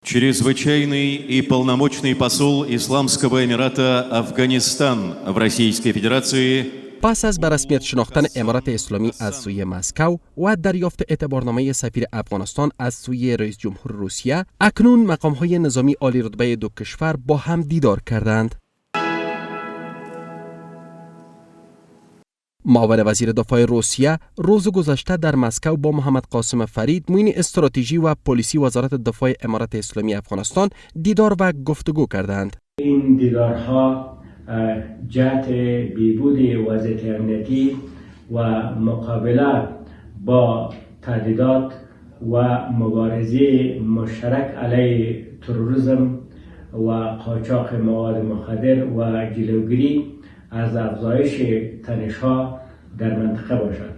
Чрезвычайный и полномочный посол Исламского Эмирата Афганистан в Российской Федерации پس از به رسمیت شناختن امارت اسلامی از سوی مسکو و دریافت اعتبارنامه سفیر افغانستان از سوی رئیس جمهور روسیه، اکنون مقام‌های نظامی عالی رتبه دو کشور با هم دیدار کردند. معاون وزیر دفاع روسیه روز گذشته در مسکو با محمد قاسم فرید، معین استراتژی و پلیسی وزارت دفاع امارت اسلامی افغانستان دیدار و گفتگو کردند. این دیدارها جهت بهبود وضعیت امنیتی و مقابله با تهدیدات و مبارزه مشترک علیه تروریسم و قاچاق مواد مخدر و جلوگیری از افزایش تنش‌ها در منطقه باشد.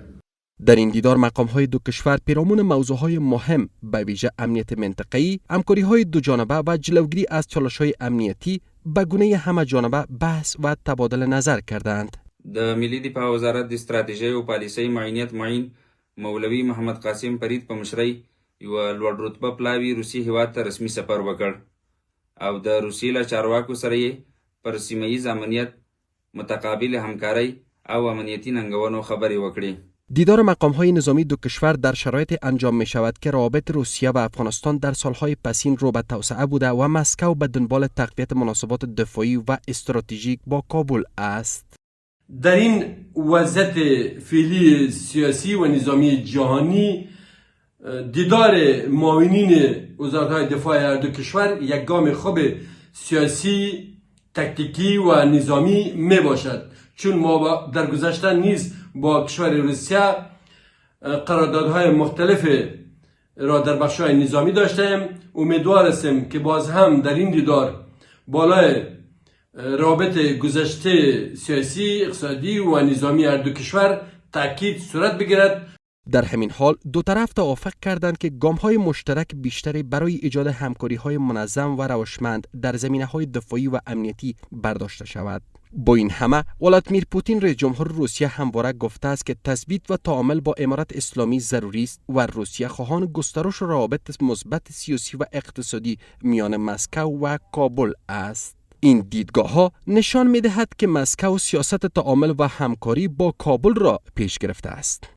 در این دیدار مقام‌های دو کشور پیرامون موضوعهای مهم به ویژه امنیت منطقه‌ای، همکاری‌های دو جانبه و جلوگیری از چالش‌های امنیتی به گونه همه جانبه بحث و تبادل نظر کردند. د ملي دفاع وزارت د استراتیژۍ او پالیسۍ معینیت معین مولوي محمد قاسم فرید په مشرۍ یوه لوړ رتبه پلاوي روسیې هیواد ته رسمي سفر وکړ او د روسیې له چارواکو سره یې پر سیمه ییز امنیت، متقابل همکاری او امنیتی ننګونو خبرې وکړې. دیدار مقام‌های نظامی دو کشور در شرایط انجام می شود که روابط روسیه و افغانستان در سالهای پسین رو به توسعه بوده و مسکو به دنبال تقویت مناسبات دفاعی و استراتژیک با کابل است. در این وضعیت فعلی سیاسی و نظامی جهانی، دیدار معاونین وزارت‌های دفاع هر دو کشور یک گام خوب سیاسی، تکتیکی و نظامی می باشد، چون ما در گذشته نیز با کشور روسیه قراردادهای مختلف را در بخش‌های نظامی داشتیم. امیدوار هستیم که باز هم در این دیدار بالای روابط گذشته سیاسی، اقتصادی و نظامی هر دو کشور تأکید صورت بگیرد. در همین حال دو طرف توافق کردند که گام‌های مشترک بیشتری برای ایجاد همکاری‌های منظم و روشمند در زمینه‌های دفاعی و امنیتی برداشته شود. با این همه ولادیمیر پوتین رئیس جمهور روسیه همواره گفته است که تثبیت و تعامل با امارت اسلامی ضروری است و روسیه خواهان گسترش روابط مثبت سیاسی و اقتصادی میان مسکو و کابل است. این دیدگاه‌ها نشان می‌دهد که مسکو سیاست تعامل و همکاری با کابل را پیش گرفته است.